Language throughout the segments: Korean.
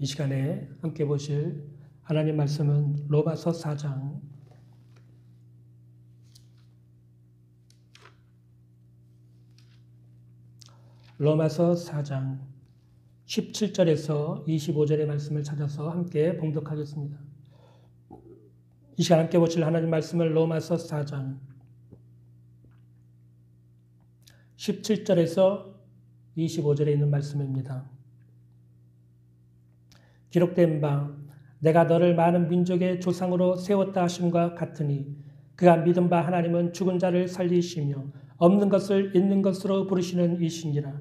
이 시간에 함께 보실 하나님 말씀은 로마서 4장 로마서 4장 17절에서 25절의 말씀을 찾아서 함께 봉독하겠습니다. 이 시간 함께 보실 하나님 말씀을 로마서 4장 17절에서 25절에 있는 말씀입니다. 기록된 바 내가 너를 많은 민족의 조상으로 세웠다 하심과 같으니 그가 믿은 바 하나님은 죽은 자를 살리시며 없는 것을 있는 것으로 부르시는 이시니라.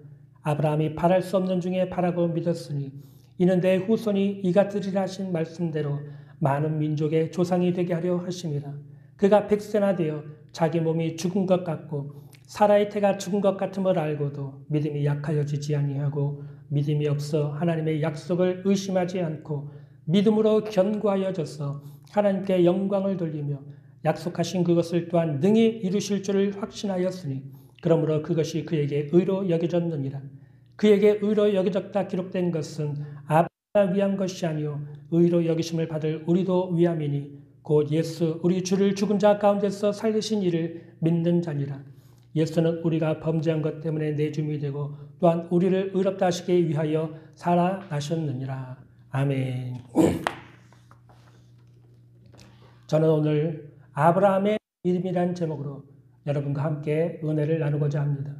아브라함이 바랄 수 없는 중에 바라고 믿었으니 이는 내 후손이 이같으리라 하신 말씀대로 많은 민족의 조상이 되게 하려 하심이라. 그가 100세나 되어 자기 몸이 죽은 것 같고 사라의 태가 죽은 것 같음을 알고도 믿음이 약하여지지 아니하고 믿음이 없어 하나님의 약속을 의심하지 않고 믿음으로 견고하여져서 하나님께 영광을 돌리며 약속하신 그것을 또한 능히 이루실 줄을 확신하였으니 그러므로 그것이 그에게 의로 여겨졌느니라. 그에게 의로 여겨졌다 기록된 것은 아브라함을 위한 것이 아니요 의로 여기심을 받을 우리도 위함이니 곧 예수 우리 주를 죽은 자 가운데서 살리신 이를 믿는 자니라. 예수는 우리가 범죄한 것 때문에 내줌이 되고 또한 우리를 의롭다 하시기 위하여 살아나셨느니라. 아멘. 저는 오늘 아브라함의 믿음이라는 제목으로 여러분과 함께 은혜를 나누고자 합니다.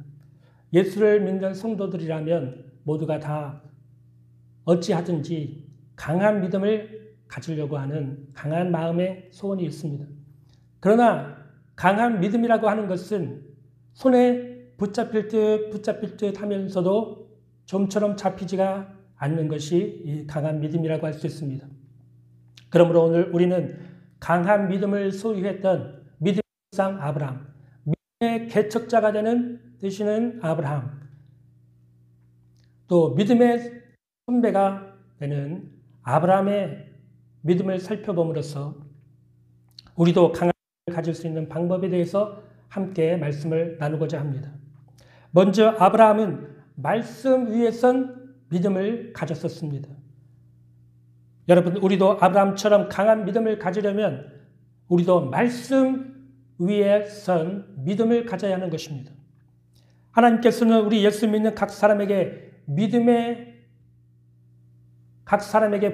예수를 믿는 성도들이라면 모두가 다 어찌하든지 강한 믿음을 가지려고 하는 강한 마음의 소원이 있습니다. 그러나 강한 믿음이라고 하는 것은 손에 붙잡힐 듯 하면서도 좀처럼 잡히지가 않는 것이 이 강한 믿음이라고 할 수 있습니다. 그러므로 오늘 우리는 강한 믿음을 소유했던 믿음의 상 아브라함, 믿음의 개척자가 되시는 아브라함, 또 믿음의 선배가 되는 아브라함의 믿음을 살펴봄으로써 우리도 강한 믿음을 가질 수 있는 방법에 대해서 함께 말씀을 나누고자 합니다. 먼저 아브라함은 말씀 위에 선 믿음을 가졌었습니다. 여러분, 우리도 아브라함처럼 강한 믿음을 가지려면 우리도 말씀 위에 선 믿음을 가져야 하는 것입니다. 하나님께서는 우리 예수 믿는 각 사람에게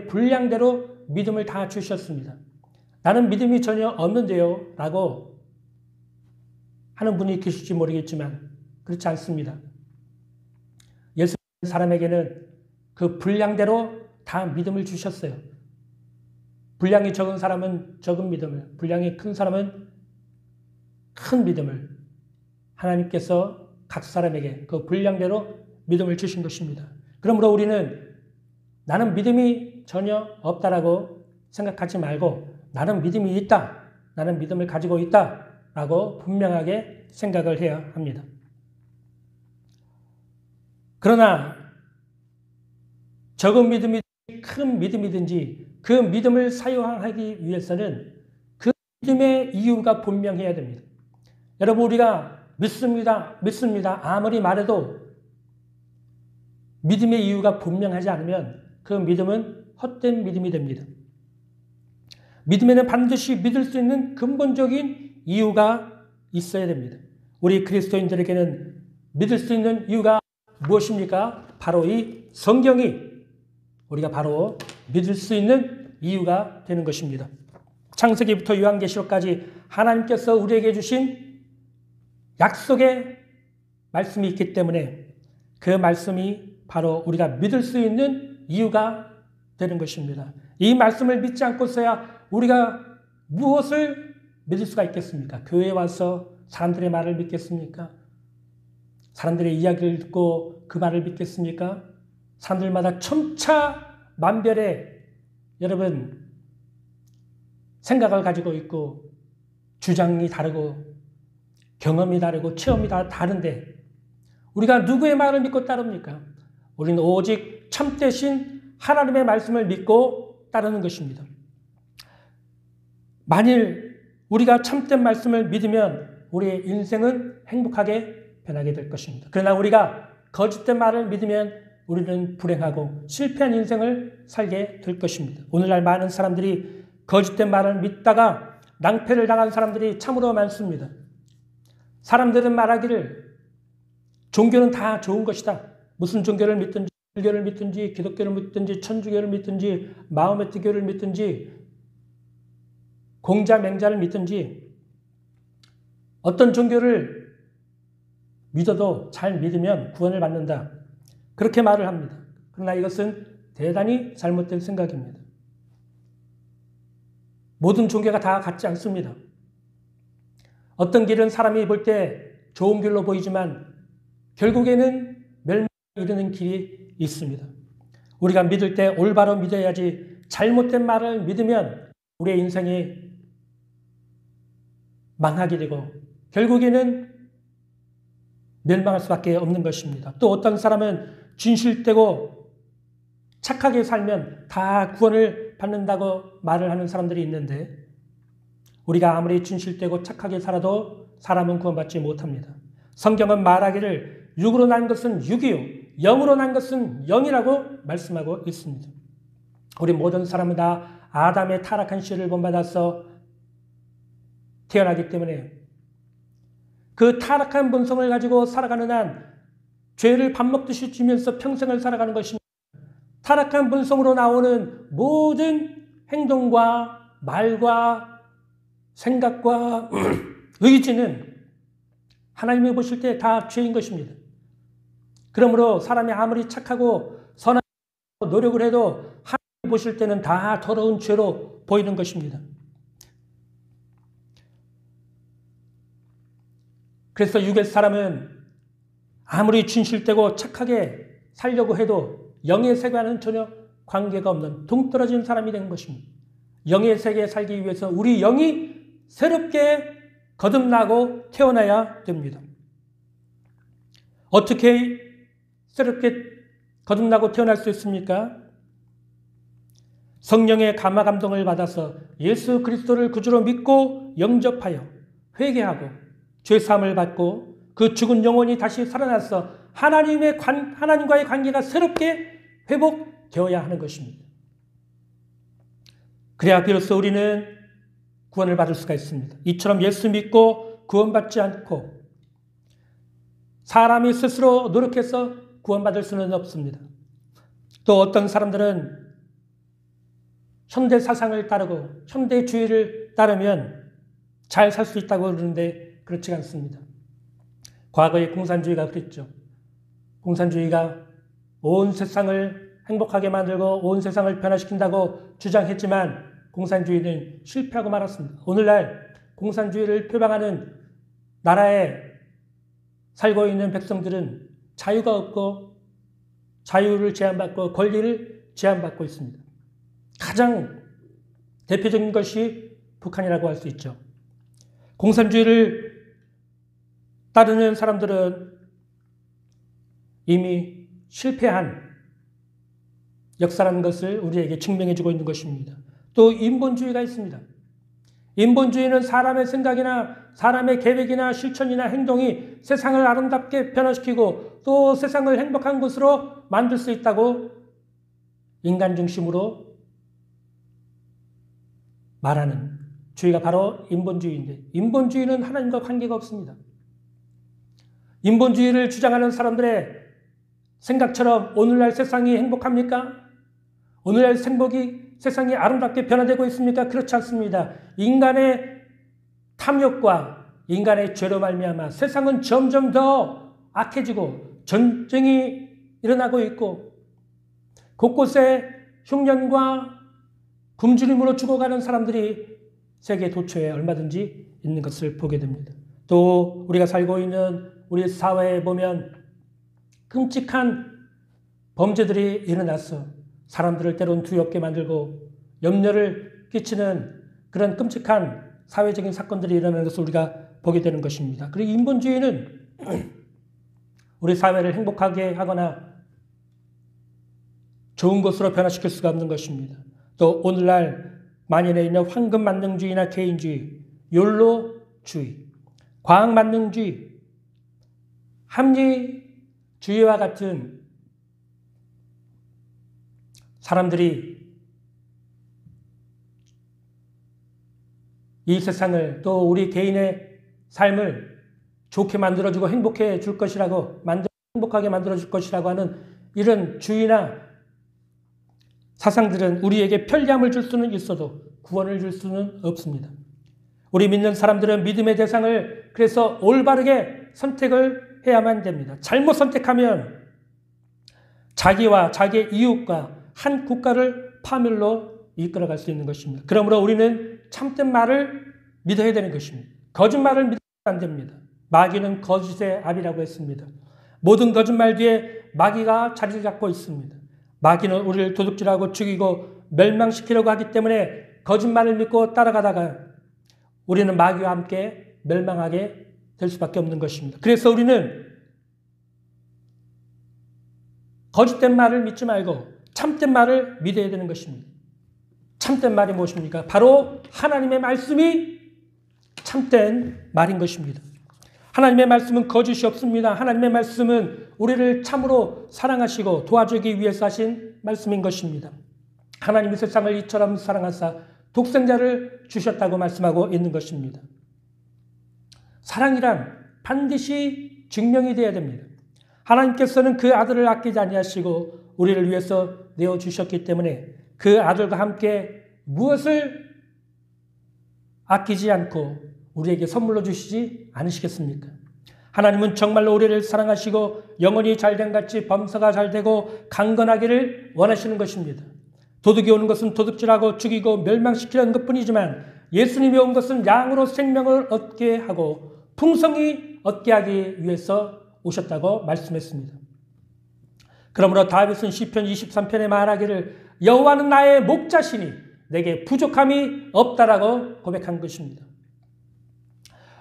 분량대로 믿음을 다 주셨습니다. 나는 믿음이 전혀 없는데요 라고 하는 분이 계실지 모르겠지만 그렇지 않습니다. 예수 믿는 사람에게는 그 분량대로 다 믿음을 주셨어요. 분량이 적은 사람은 적은 믿음을, 분량이 큰 사람은 큰 믿음을 하나님께서 각 사람에게 그 분량대로 믿음을 주신 것입니다. 그러므로 우리는 나는 믿음이 전혀 없다라고 생각하지 말고 나는 믿음이 있다, 나는 믿음을 가지고 있다 라고 분명하게 생각을 해야 합니다. 그러나 적은 믿음이든지 큰 믿음이든지 그 믿음을 사용하기 위해서는 그 믿음의 이유가 분명해야 됩니다. 여러분, 우리가 믿습니다 아무리 말해도 믿음의 이유가 분명하지 않으면 그 믿음은 헛된 믿음이 됩니다. 믿음에는 반드시 믿을 수 있는 근본적인 이유가 있어야 됩니다. 우리 그리스도인들에게는 믿을 수 있는 이유가 무엇입니까? 바로 이 성경이 우리가 바로 믿을 수 있는 이유가 되는 것입니다. 창세기부터 요한계시록까지 하나님께서 우리에게 주신 약속의 말씀이 있기 때문에 그 말씀이 바로 우리가 믿을 수 있는 이유가 되는 것입니다. 이 말씀을 믿지 않고서야 우리가 무엇을 믿을 수가 있겠습니까? 교회에 와서 사람들의 말을 믿겠습니까? 사람들의 이야기를 듣고 그 말을 믿겠습니까? 사람들마다 천차만별의 여러분 생각을 가지고 있고 주장이 다르고 경험이 다르고 체험이 다 다른데 우리가 누구의 말을 믿고 따릅니까? 우리는 오직 참되신 하나님의 말씀을 믿고 따르는 것입니다. 만일 우리가 참된 말씀을 믿으면 우리의 인생은 행복하게 변하게 될 것입니다. 그러나 우리가 거짓된 말을 믿으면 우리는 불행하고 실패한 인생을 살게 될 것입니다. 오늘날 많은 사람들이 거짓된 말을 믿다가 낭패를 당한 사람들이 참으로 많습니다. 사람들은 말하기를 종교는 다 좋은 것이다. 무슨 종교를 믿든지 불교를 믿든지 기독교를 믿든지 천주교를 믿든지 마호메트교를 믿든지 공자 맹자를 믿든지 어떤 종교를 믿어도 잘 믿으면 구원을 받는다. 그렇게 말을 합니다. 그러나 이것은 대단히 잘못된 생각입니다. 모든 종교가 다 같지 않습니다. 어떤 길은 사람이 볼 때 좋은 길로 보이지만 결국에는 멸망에 이르는 길이 있습니다. 우리가 믿을 때 올바로 믿어야지 잘못된 말을 믿으면 우리의 인생이 망하게 되고 결국에는 멸망할 수밖에 없는 것입니다. 또 어떤 사람은 진실되고 착하게 살면 다 구원을 받는다고 말을 하는 사람들이 있는데 우리가 아무리 진실되고 착하게 살아도 사람은 구원받지 못합니다. 성경은 말하기를 육으로 난 것은 육이요 영으로 난 것은 영이라고 말씀하고 있습니다. 우리 모든 사람은 다 아담의 타락한 씨를 본받아서 태어나기 때문에 그 타락한 본성을 가지고 살아가는 한 죄를 밥 먹듯이 쥐면서 평생을 살아가는 것입니다. 타락한 본성으로 나오는 모든 행동과 말과 생각과 의지는 하나님이 보실 때 다 죄인 것입니다. 그러므로 사람이 아무리 착하고 선하고 노력을 해도 하나님이 보실 때는 다 더러운 죄로 보이는 것입니다. 그래서 육의 사람은 아무리 진실되고 착하게 살려고 해도 영의 세계와는 전혀 관계가 없는 동떨어진 사람이 된 것입니다. 영의 세계에 살기 위해서 우리 영이 새롭게 거듭나고 태어나야 됩니다. 어떻게 새롭게 거듭나고 태어날 수 있습니까? 성령의 감화 감동을 받아서 예수 그리스도를 구주로 믿고 영접하여 회개하고 죄사함을 받고 그 죽은 영혼이 다시 살아나서 하나님과의 관계가 새롭게 회복되어야 하는 것입니다. 그래야 비로소 우리는 구원을 받을 수가 있습니다. 이처럼 예수 믿고 구원받지 않고 사람이 스스로 노력해서 구원받을 수는 없습니다. 또 어떤 사람들은 현대 사상을 따르고 현대주의를 따르면 잘 살 수 있다고 그러는데 그렇지 않습니다. 과거의 공산주의가 그랬죠. 공산주의가 온 세상을 행복하게 만들고 온 세상을 변화시킨다고 주장했지만 공산주의는 실패하고 말았습니다. 오늘날 공산주의를 표방하는 나라에 살고 있는 백성들은 자유가 없고 자유를 제한받고 권리를 제한받고 있습니다. 가장 대표적인 것이 북한이라고 할 수 있죠. 공산주의를 따르는 사람들은 이미 실패한 역사라는 것을 우리에게 증명해 주고 있는 것입니다. 또 인본주의가 있습니다. 인본주의는 사람의 생각이나 사람의 계획이나 실천이나 행동이 세상을 아름답게 변화시키고 또 세상을 행복한 곳으로 만들 수 있다고 인간 중심으로 말하는 주의가 바로 인본주의인데 인본주의는 하나님과 관계가 없습니다. 인본주의를 주장하는 사람들의 생각처럼 오늘날 세상이 행복합니까? 오늘날 세상이 아름답게 변화되고 있습니까? 그렇지 않습니다. 인간의 탐욕과 인간의 죄로 말미암아 세상은 점점 더 악해지고 전쟁이 일어나고 있고 곳곳에 흉년과 굶주림으로 죽어가는 사람들이 세계 도처에 얼마든지 있는 것을 보게 됩니다. 또 우리가 살고 있는 우리 사회에 보면 끔찍한 범죄들이 일어나서 사람들을 때론 두렵게 만들고 염려를 끼치는 그런 끔찍한 사회적인 사건들이 일어나는 것을 우리가 보게 되는 것입니다. 그리고 인본주의는 우리 사회를 행복하게 하거나 좋은 것으로 변화시킬 수가 없는 것입니다. 또 오늘날 만연해 있는 황금만능주의나 개인주의, 욜로주의, 과학만능주의, 합리주의와 같은 사람들이 이 세상을 또 우리 개인의 삶을 좋게 만들어주고 행복해 줄 것이라고 행복하게 만들어줄 것이라고 하는 이런 주의나 사상들은 우리에게 편리함을 줄 수는 있어도 구원을 줄 수는 없습니다. 우리 믿는 사람들은 믿음의 대상을 그래서 올바르게 선택을 해야만 됩니다. 잘못 선택하면 자기와 자기의 이웃과 한 국가를 파멸로 이끌어갈 수 있는 것입니다. 그러므로 우리는 참된 말을 믿어야 되는 것입니다. 거짓말을 믿으면 안 됩니다. 마귀는 거짓의 압이라고 했습니다. 모든 거짓말 뒤에 마귀가 자리를 잡고 있습니다. 마귀는 우리를 도둑질하고 죽이고 멸망시키려고 하기 때문에 거짓말을 믿고 따라가다가 우리는 마귀와 함께 멸망하게 될 수밖에 없는 것입니다. 그래서 우리는 거짓된 말을 믿지 말고 참된 말을 믿어야 되는 것입니다. 참된 말이 무엇입니까? 바로 하나님의 말씀이 참된 말인 것입니다. 하나님의 말씀은 거짓이 없습니다. 하나님의 말씀은 우리를 참으로 사랑하시고 도와주기 위해서 하신 말씀인 것입니다. 하나님이 세상을 이처럼 사랑하사 독생자를 주셨다고 말씀하고 있는 것입니다. 사랑이란 반드시 증명이 되어야 됩니다. 하나님께서는 그 아들을 아끼지 아니하시고 우리를 위해서 내어주셨기 때문에 그 아들과 함께 무엇을 아끼지 않고 우리에게 선물로 주시지 않으시겠습니까? 하나님은 정말로 우리를 사랑하시고 영혼이 잘된 같이 범사가 잘되고 강건하기를 원하시는 것입니다. 도둑이 오는 것은 도둑질하고 죽이고 멸망시키려는 것뿐이지만 예수님이 온 것은 양으로 생명을 얻게 하고 풍성히 얻게 하기 위해서 오셨다고 말씀했습니다. 그러므로 다윗은 시편 23편에 말하기를 여호와는 나의 목자시니 내게 부족함이 없다라고 고백한 것입니다.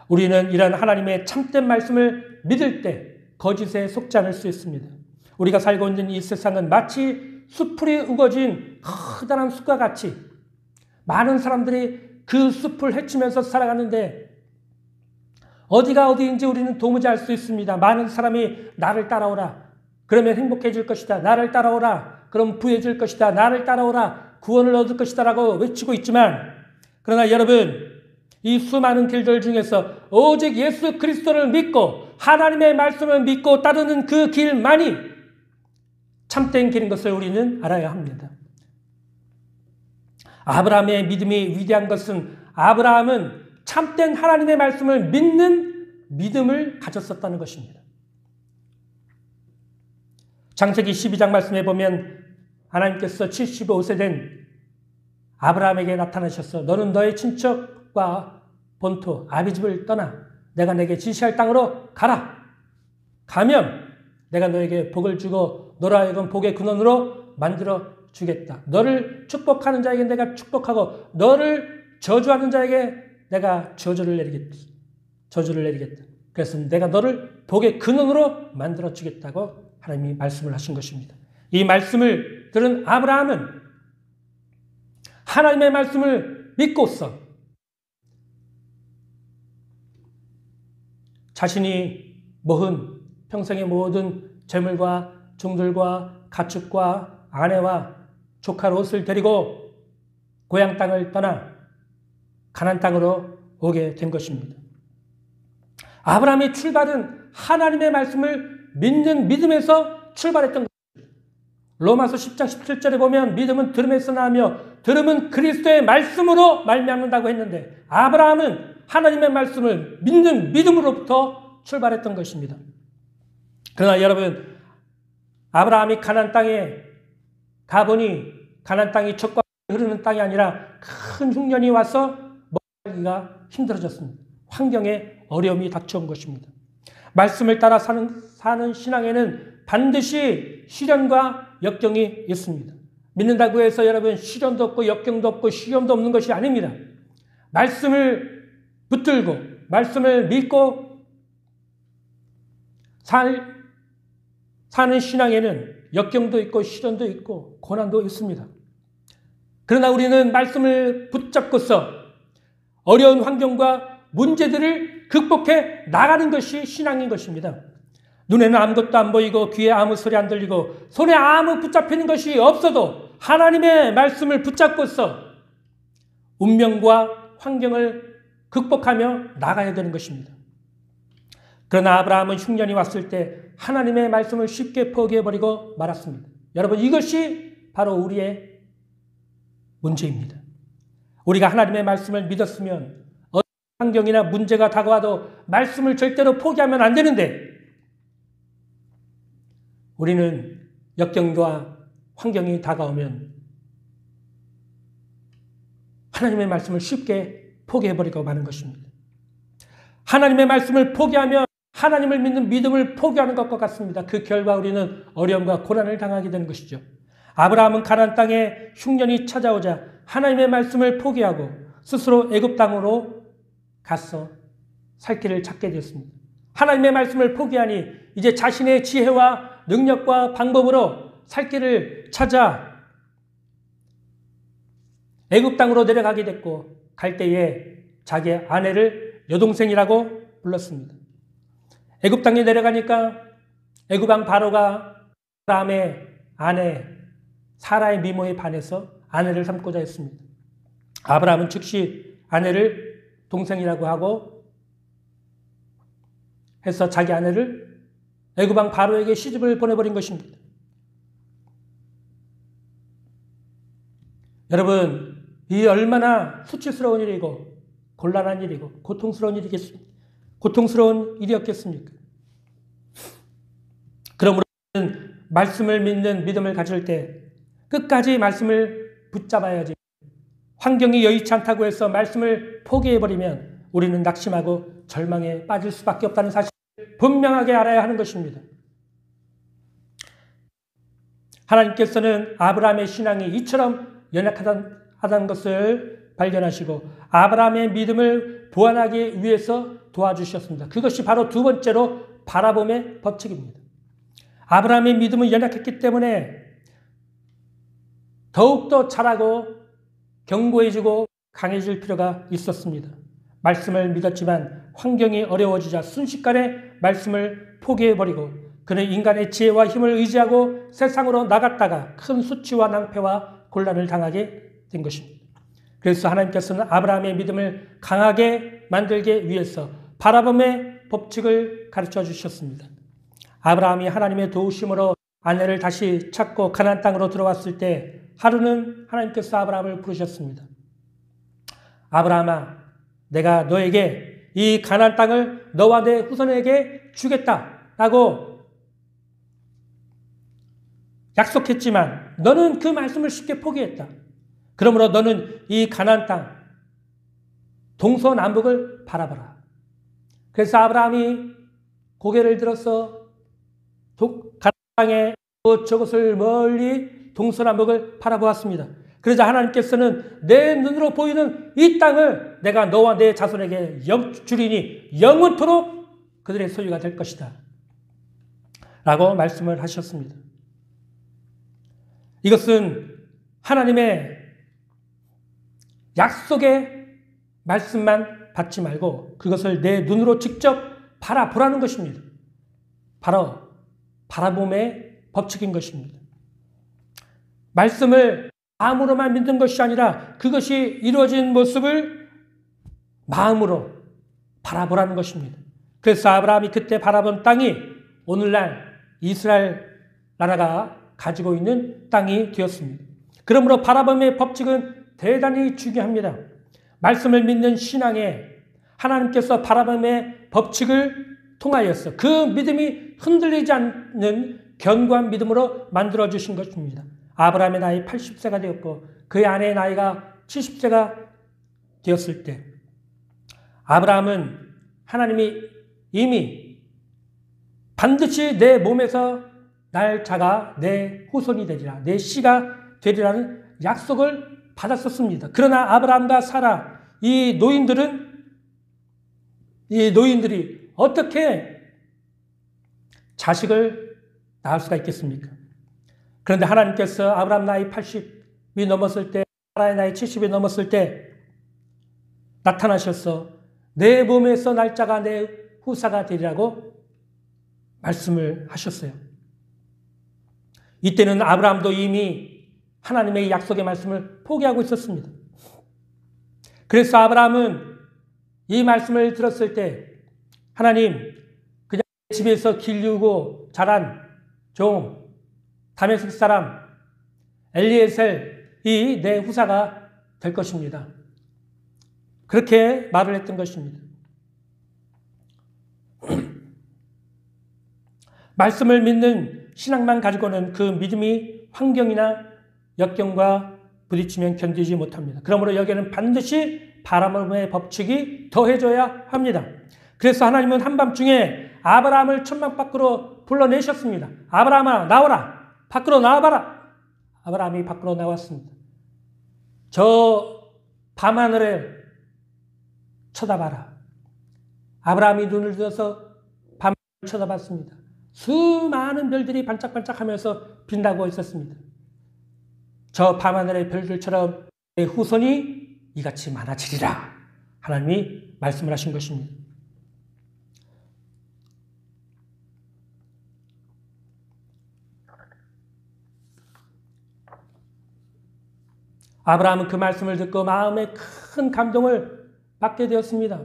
우리는 이런 하나님의 참된 말씀을 믿을 때 거짓에 속지 않을 수 있습니다. 우리가 살고 있는 이 세상은 마치 숲풀이 우거진 커다란 숲과 같이 많은 사람들이 그 숲을 헤치면서 살아가는데 어디가 어디인지 우리는 도무지 알 수 있습니다. 많은 사람이 나를 따라오라. 그러면 행복해질 것이다. 나를 따라오라. 그럼 부해질 것이다. 나를 따라오라. 구원을 얻을 것이다 라고 외치고 있지만 그러나 여러분 이 수많은 길들 중에서 오직 예수 그리스도를 믿고 하나님의 말씀을 믿고 따르는 그 길만이 참된 길인 것을 우리는 알아야 합니다. 아브라함의 믿음이 위대한 것은 아브라함은 참된 하나님의 말씀을 믿는 믿음을 가졌었다는 것입니다. 창세기 12장 말씀에 보면 하나님께서 75세 된 아브라함에게 나타나셔서 너는 너의 친척과 본토 아비집을 떠나 내가 내게 지시할 땅으로 가라. 가면 내가 너에게 복을 주고 너로 하여금 복의 근원으로 만들어 주겠다. 너를 축복하는 자에게 내가 축복하고 너를 저주하는 자에게 내가 저주를 내리겠다. 그래서 내가 너를 복의 근원으로 만들어 주겠다고 하나님이 말씀을 하신 것입니다. 이 말씀을 들은 아브라함은 하나님의 말씀을 믿고서 자신이 모은 평생의 모든 재물과 종들과 가축과 아내와 조카 롯을 데리고 고향 땅을 떠나 가나안 땅으로 오게 된 것입니다. 아브라함의 출발은 하나님의 말씀을 믿는 믿음에서 출발했던 것입니다. 로마서 10장 17절에 보면 믿음은 들음에서 나며 들음은 그리스도의 말씀으로 말미암는다고 했는데 아브라함은 하나님의 말씀을 믿는 믿음으로부터 출발했던 것입니다. 그러나 여러분 아브라함이 가나안 땅에 가보니 가나안 땅이 젖과 흐르는 땅이 아니라 큰 흉년이 와서 먹기가 힘들어졌습니다. 환경에 어려움이 닥쳐온 것입니다. 말씀을 따라 사는 신앙에는 반드시 시련과 역경이 있습니다. 믿는다고 해서 여러분 시련도 없고 역경도 없고 시험도 없는 것이 아닙니다. 말씀을 붙들고 말씀을 믿고 사는 신앙에는 역경도 있고 시련도 있고 고난도 있습니다. 그러나 우리는 말씀을 붙잡고서 어려운 환경과 문제들을 극복해 나가는 것이 신앙인 것입니다. 눈에는 아무것도 안 보이고 귀에 아무 소리 안 들리고 손에 아무 붙잡히는 것이 없어도 하나님의 말씀을 붙잡고서 운명과 환경을 극복하며 나가야 되는 것입니다. 그러나 아브라함은 흉년이 왔을 때 하나님의 말씀을 쉽게 포기해버리고 말았습니다. 여러분, 이것이 바로 우리의 문제입니다. 우리가 하나님의 말씀을 믿었으면 어떤 환경이나 문제가 다가와도 말씀을 절대로 포기하면 안 되는데 우리는 역경과 환경이 다가오면 하나님의 말씀을 쉽게 포기해버리고 마는 것입니다. 하나님의 말씀을 포기하면 하나님을 믿는 믿음을 포기하는 것과 같습니다. 그 결과 우리는 어려움과 고난을 당하게 되는 것이죠. 아브라함은 가나안 땅에 흉년이 찾아오자 하나님의 말씀을 포기하고 스스로 애굽 땅으로 가서 살 길을 찾게 되었습니다. 하나님의 말씀을 포기하니 이제 자신의 지혜와 능력과 방법으로 살 길을 찾아 애굽 땅으로 내려가게 됐고 갈 때에 자기 아내를 여동생이라고 불렀습니다. 애굽 땅에 내려가니까 애굽 왕 바로가 아브라함의 아내 사라의 미모에 반해서 아내를 삼고자 했습니다. 아브라함은 즉시 아내를 동생이라고 하고 해서 자기 아내를 애굽 왕 바로에게 시집을 보내버린 것입니다. 여러분, 이 얼마나 수치스러운 일이고 곤란한 일이고 고통스러운 일이었겠습니까? 그러므로 말씀을 믿는 믿음을 가질 때 끝까지 말씀을 붙잡아야지. 환경이 여의치 않다고 해서 말씀을 포기해버리면 우리는 낙심하고 절망에 빠질 수밖에 없다는 사실을 분명하게 알아야 하는 것입니다. 하나님께서는 아브라함의 신앙이 이처럼 연약하다는 것을 발견하시고 아브라함의 믿음을 보완하기 위해서 도와주셨습니다. 그것이 바로 두 번째로 바라봄의 법칙입니다. 아브라함의 믿음은 연약했기 때문에 더욱더 자라고 견고해지고 강해질 필요가 있었습니다. 말씀을 믿었지만 환경이 어려워지자 순식간에 말씀을 포기해버리고 그는 인간의 지혜와 힘을 의지하고 세상으로 나갔다가 큰 수치와 낭패와 곤란을 당하게 된 것입니다. 그래서 하나님께서는 아브라함의 믿음을 강하게 만들기 위해서 바라봄의 법칙을 가르쳐 주셨습니다. 아브라함이 하나님의 도우심으로 아내를 다시 찾고 가나안 땅으로 들어왔을 때 하루는 하나님께서 아브라함을 부르셨습니다. 아브라함아, 내가 너에게 이 가나안 땅을 너와 내 후손에게 주겠다라고 약속했지만 너는 그 말씀을 쉽게 포기했다. 그러므로 너는 이 가나안 땅 동서남북을 바라봐라. 그래서 아브라함이 고개를 들어서 가나안 땅에 저것을 멀리 동서남북을 바라보았습니다. 그러자 하나님께서는 내 눈으로 보이는 이 땅을 내가 너와 내 자손에게 주리니 영원토록 그들의 소유가 될 것이다 라고 말씀을 하셨습니다. 이것은 하나님의 약속의 말씀만 받지 말고 그것을 내 눈으로 직접 바라보라는 것입니다. 바로 바라봄의 법칙인 것입니다. 말씀을 마음으로만 믿는 것이 아니라 그것이 이루어진 모습을 마음으로 바라보라는 것입니다. 그래서 아브라함이 그때 바라본 땅이 오늘날 이스라엘 나라가 가지고 있는 땅이 되었습니다. 그러므로 바라봄의 법칙은 대단히 중요합니다. 말씀을 믿는 신앙에 하나님께서 바라봄의 법칙을 통하여서 그 믿음이 흔들리지 않는 견고한 믿음으로 만들어주신 것입니다. 아브라함의 나이 80세가 되었고 그의 아내의 나이가 70세가 되었을 때 아브라함은 하나님이 이미 반드시 내 몸에서 날 자가 내 후손이 되리라, 내 씨가 되리라는 약속을 받았었습니다. 그러나 아브라함과 사라, 이 노인들이 어떻게 자식을 낳을 수가 있겠습니까? 그런데 하나님께서 아브라함 나이 80이 넘었을 때, 사라의 나이 70이 넘었을 때 나타나셔서 내 몸에서 날짜가 내 후사가 되리라고 말씀을 하셨어요. 이때는 아브라함도 이미 하나님의 약속의 말씀을 포기하고 있었습니다. 그래서 아브라함은 이 말씀을 들었을 때 하나님, 그냥 집에서 길르고 자란 종 다메섹 사람 엘리에셀이 내 후사가 될 것입니다. 그렇게 말을 했던 것입니다. 말씀을 믿는 신앙만 가지고는 그 믿음이 환경이나 역경과 부딪히면 견디지 못합니다. 그러므로 여기에는 반드시 바라봄의 법칙이 더해져야 합니다. 그래서 하나님은 한밤중에 아브라함을 천막 밖으로 불러내셨습니다. 아브라함아 나와라. 밖으로 나와봐라. 아브라함이 밖으로 나왔습니다. 저 밤하늘에 쳐다봐라. 아브라함이 눈을 들어서 밤을 쳐다봤습니다. 수많은 별들이 반짝반짝하면서 빛나고 있었습니다. 저 밤하늘의 별들처럼 내 후손이 이같이 많아지리라. 하나님이 말씀을 하신 것입니다. 아브라함은 그 말씀을 듣고 마음에 큰 감동을 받게 되었습니다.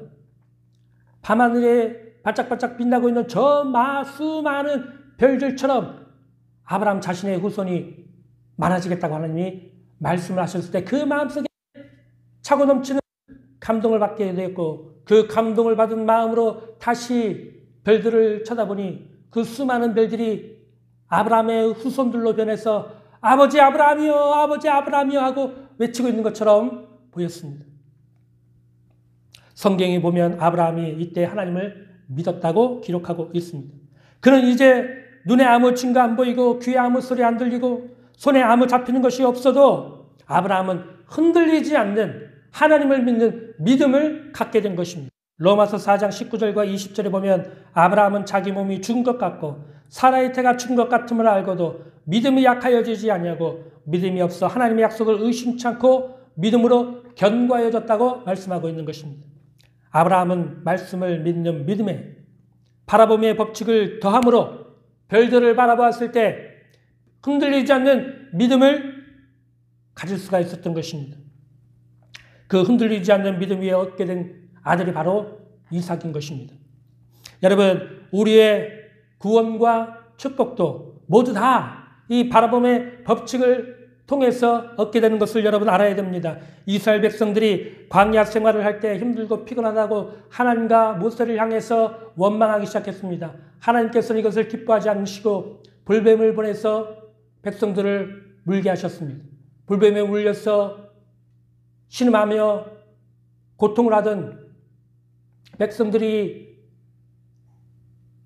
밤하늘에 반짝반짝 빛나고 있는 저 수많은 별들처럼 아브라함 자신의 후손이 많아지겠다고 하나님이 말씀을 하셨을 때 그 마음속에 차고 넘치는 감동을 받게 되었고, 그 감동을 받은 마음으로 다시 별들을 쳐다보니 그 수많은 별들이 아브라함의 후손들로 변해서 아버지 아브라함이여, 아버지 아브라함이여 하고 외치고 있는 것처럼 보였습니다. 성경에 보면 아브라함이 이때 하나님을 믿었다고 기록하고 있습니다. 그는 이제 눈에 아무 증거 안 보이고 귀에 아무 소리 안 들리고 손에 아무 잡히는 것이 없어도 아브라함은 흔들리지 않는 하나님을 믿는 믿음을 갖게 된 것입니다. 로마서 4장 19절과 20절에 보면 아브라함은 자기 몸이 죽은 것 같고 사라의 태가 죽은 것 같음을 알고도 믿음이 약하여지지 아니하고 믿음이 없어 하나님의 약속을 의심치 않고 믿음으로 견고하여졌다고 말씀하고 있는 것입니다. 아브라함은 말씀을 믿는 믿음에 바라봄의 법칙을 더함으로 별들을 바라보았을 때 흔들리지 않는 믿음을 가질 수가 있었던 것입니다. 그 흔들리지 않는 믿음 위에 얻게 된 아들이 바로 이삭인 것입니다. 여러분, 우리의 구원과 축복도 모두 다 이 바라봄의 법칙을 통해서 얻게 되는 것을 여러분 알아야 됩니다. 이스라엘 백성들이 광야 생활을 할 때 힘들고 피곤하다고 하나님과 모세를 향해서 원망하기 시작했습니다. 하나님께서는 이것을 기뻐하지 않으시고 불뱀을 보내서 백성들을 물게 하셨습니다. 불뱀에 물려서 신음하며 고통을 하던 백성들이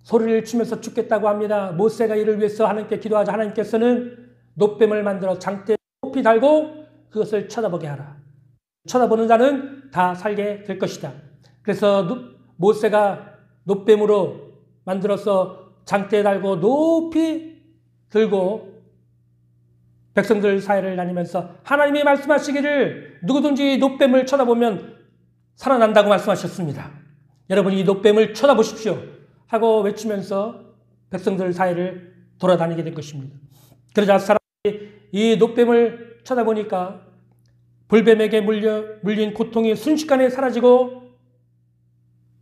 소리를 치면서 죽겠다고 합니다. 모세가 이를 위해서 하나님께 기도하자 하나님께서는 놋뱀을 만들어 장대에 높이 달고 그것을 쳐다보게 하라. 쳐다보는 자는 다 살게 될 것이다. 그래서 모세가 놋뱀으로 만들어서 장대에 달고 높이 들고 백성들 사이를 다니면서 하나님이 말씀하시기를 누구든지 놋뱀을 쳐다보면 살아난다고 말씀하셨습니다. 여러분, 이 놋뱀을 쳐다보십시오 하고 외치면서 백성들 사이를 돌아다니게 된 것입니다. 그러자 사람들이 이 놋뱀을 쳐다보니까 불뱀에게 물린 고통이 순식간에 사라지고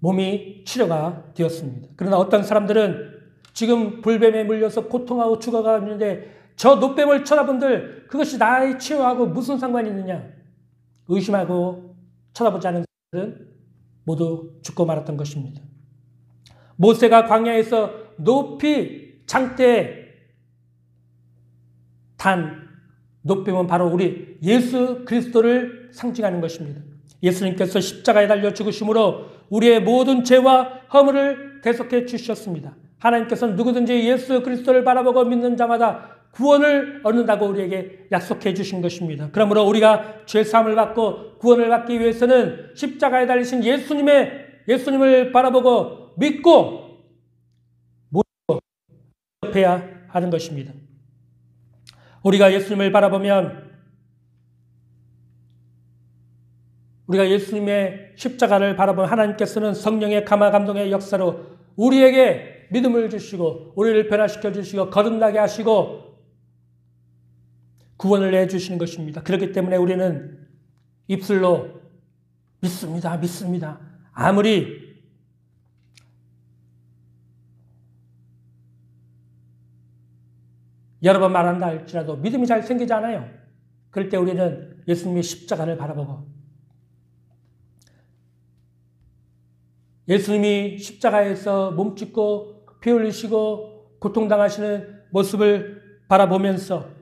몸이 치료가 되었습니다. 그러나 어떤 사람들은 지금 불뱀에 물려서 고통하고 죽어가고 있는데 저 놋뱀을 쳐다본들 그것이 나의 치유하고 무슨 상관이 있느냐 의심하고 쳐다보지 않은 사람들은 모두 죽고 말았던 것입니다. 모세가 광야에서 높이 장대에 단 놋뱀은 바로 우리 예수 그리스도를 상징하는 것입니다. 예수님께서 십자가에 달려 죽으심으로 우리의 모든 죄와 허물을 대속해 주셨습니다. 하나님께서는 누구든지 예수 그리스도를 바라보고 믿는 자마다 구원을 얻는다고 우리에게 약속해 주신 것입니다. 그러므로 우리가 죄사함을 받고 구원을 받기 위해서는 십자가에 달리신 예수님을 바라보고 믿고 모셔야 하는 것입니다. 우리가 예수님을 바라보면 우리가 예수님의 십자가를 바라보면 하나님께서는 성령의 감화 감동의 역사로 우리에게 믿음을 주시고 우리를 변화시켜 주시고 거듭나게 하시고 구원을 내주시는 것입니다. 그렇기 때문에 우리는 입술로 믿습니다, 믿습니다. 아무리 여러 번 말한다 할지라도 믿음이 잘 생기지 않아요. 그럴 때 우리는 예수님의 십자가를 바라보고 예수님이 십자가에서 몸짓고 피 흘리시고 고통당하시는 모습을 바라보면서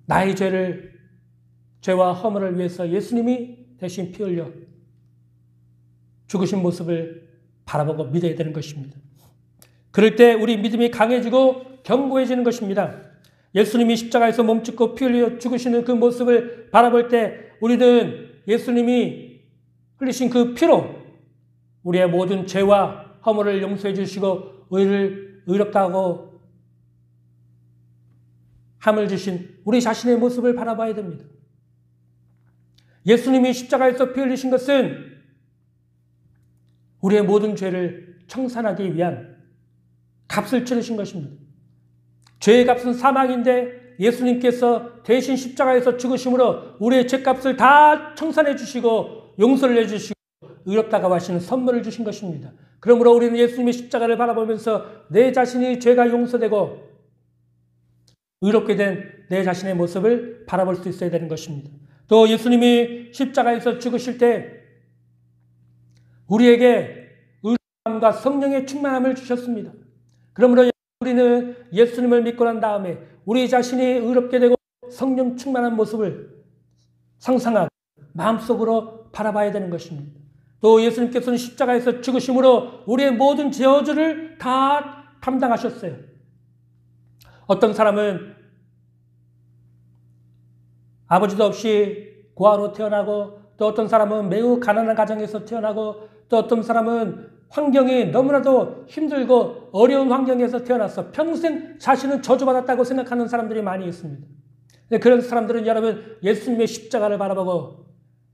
나의 죄와 허물을 위해서 예수님이 대신 피 흘려 죽으신 모습을 바라보고 믿어야 되는 것입니다. 그럴 때 우리 믿음이 강해지고 견고해지는 것입니다. 예수님이 십자가에서 몸짓고 피 흘려 죽으시는 그 모습을 바라볼 때 우리는 예수님이 흘리신 그 피로 우리의 모든 죄와 허물을 용서해 주시고 의롭다고 함을 주신 우리 자신의 모습을 바라봐야 됩니다. 예수님이 십자가에서 피 흘리신 것은 우리의 모든 죄를 청산하기 위한 값을 치르신 것입니다. 죄의 값은 사망인데 예수님께서 대신 십자가에서 죽으심으로 우리의 죄값을 다 청산해 주시고 용서를 해주시고 의롭다고 하시는 선물을 주신 것입니다. 그러므로 우리는 예수님의 십자가를 바라보면서 내 자신이 죄가 용서되고 의롭게 된 내 자신의 모습을 바라볼 수 있어야 되는 것입니다. 또 예수님이 십자가에서 죽으실 때 우리에게 의롭다함과 성령의 충만함을 주셨습니다. 그러므로 우리는 예수님을 믿고 난 다음에 우리 자신이 의롭게 되고 성령 충만한 모습을 상상하고 마음속으로 바라봐야 되는 것입니다. 또 예수님께서는 십자가에서 죽으심으로 우리의 모든 저주를 다 감당하셨어요. 어떤 사람은 아버지도 없이 고아로 태어나고 또 어떤 사람은 매우 가난한 가정에서 태어나고 또 어떤 사람은 환경이 너무나도 힘들고 어려운 환경에서 태어나서 평생 자신은 저주받았다고 생각하는 사람들이 많이 있습니다. 그런 사람들은 여러분 예수님의 십자가를 바라보고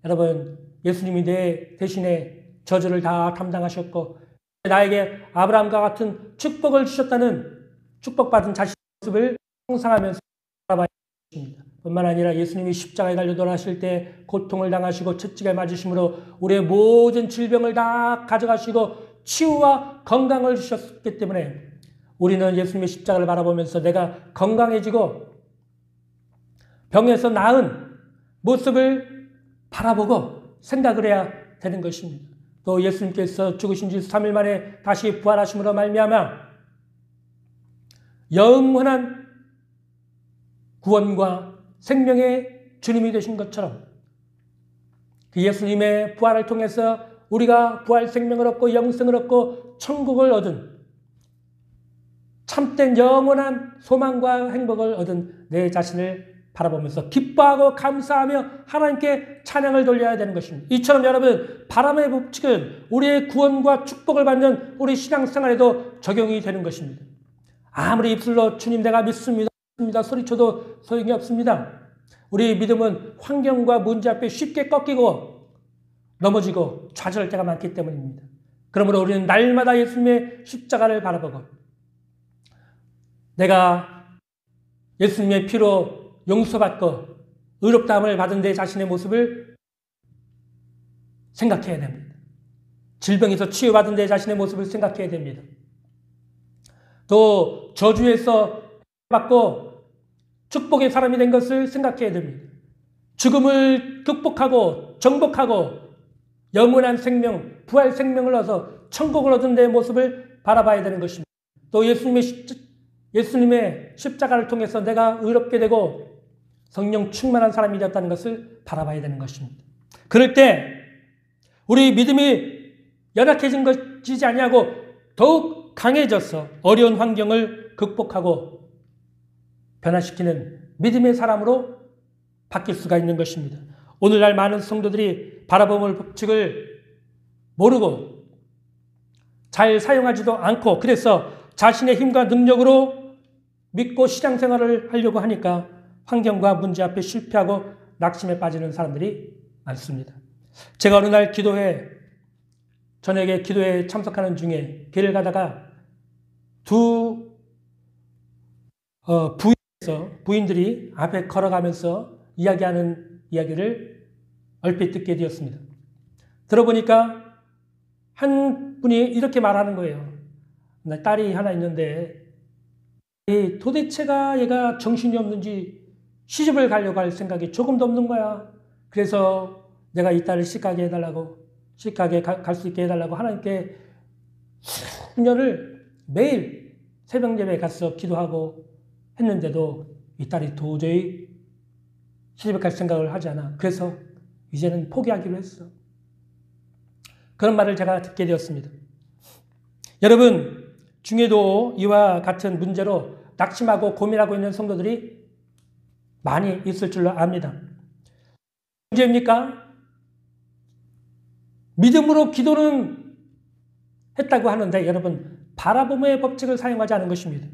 여러분 예수님이 내 대신에 저주를 다 감당하셨고 나에게 아브라함과 같은 축복을 주셨다는 축복받은 자신의 모습을 상상하면서 바라봐야 합니다. 뿐만 아니라 예수님이 십자가에 달려 돌아가실 때 고통을 당하시고 채찍을 맞으심으로 우리의 모든 질병을 다 가져가시고 치유와 건강을 주셨기 때문에 우리는 예수님의 십자가를 바라보면서 내가 건강해지고 병에서 나은 모습을 바라보고 생각을 해야 되는 것입니다. 또 예수님께서 죽으신 지 3일 만에 다시 부활하심으로 말미암아 영원한 구원과 생명의 주님이 되신 것처럼 그 예수님의 부활을 통해서 우리가 부활 생명을 얻고 영생을 얻고 천국을 얻은 참된 영원한 소망과 행복을 얻은 내 자신을 바라보면서 기뻐하고 감사하며 하나님께 찬양을 돌려야 되는 것입니다. 이처럼 여러분 바람의 법칙은 우리의 구원과 축복을 받는 우리 신앙생활에도 적용이 되는 것입니다. 아무리 입술로 주님 내가 믿습니다 소리쳐도 소용이 없습니다. 우리 믿음은 환경과 문제 앞에 쉽게 꺾이고 넘어지고 좌절할 때가 많기 때문입니다. 그러므로 우리는 날마다 예수님의 십자가를 바라보고 내가 예수님의 피로 용서받고 의롭다함을 받은 내 자신의 모습을 생각해야 됩니다. 질병에서 치유받은 내 자신의 모습을 생각해야 됩니다. 또 저주에서 받고 축복의 사람이 된 것을 생각해야 됩니다. 죽음을 극복하고 정복하고 영원한 생명, 부활 생명을 얻어 천국을 얻은 내 모습을 바라봐야 되는 것입니다. 또 예수님의 십자가를 통해서 내가 의롭게 되고 성령 충만한 사람이 되었다는 것을 바라봐야 되는 것입니다. 그럴 때 우리 믿음이 연약해지지 아니하고 더욱 강해져서 어려운 환경을 극복하고 변화시키는 믿음의 사람으로 바뀔 수가 있는 것입니다. 오늘날 많은 성도들이 바라봄의 법칙을 모르고 잘 사용하지도 않고 그래서 자신의 힘과 능력으로 믿고 신앙생활을 하려고 하니까 환경과 문제 앞에 실패하고 낙심에 빠지는 사람들이 많습니다. 제가 어느 날 저녁에 기도회에 참석하는 중에 길을 가다가 두 부인에서 앞에서 부인들이 앞에 걸어가면서 이야기하는 이야기를 얼핏 듣게 되었습니다. 들어보니까 한 분이 이렇게 말하는 거예요. 나 딸이 하나 있는데 도대체가 얘가 정신이 없는지 시집을 가려고 할 생각이 조금도 없는 거야. 그래서 내가 이 딸을 시집가게 해달라고, 시집가게 갈 수 있게 해달라고 하나님께 수년을 매일 새벽 예배에 가서 기도하고 했는데도 이 딸이 도저히 시집을 갈 생각을 하지 않아. 그래서 이제는 포기하기로 했어. 그런 말을 제가 듣게 되었습니다. 여러분 중에도 이와 같은 문제로 낙심하고 고민하고 있는 성도들이 많이 있을 줄로 압니다. 문제입니까? 믿음으로 기도는 했다고 하는데 여러분 바라봄의 법칙을 사용하지 않은 것입니다.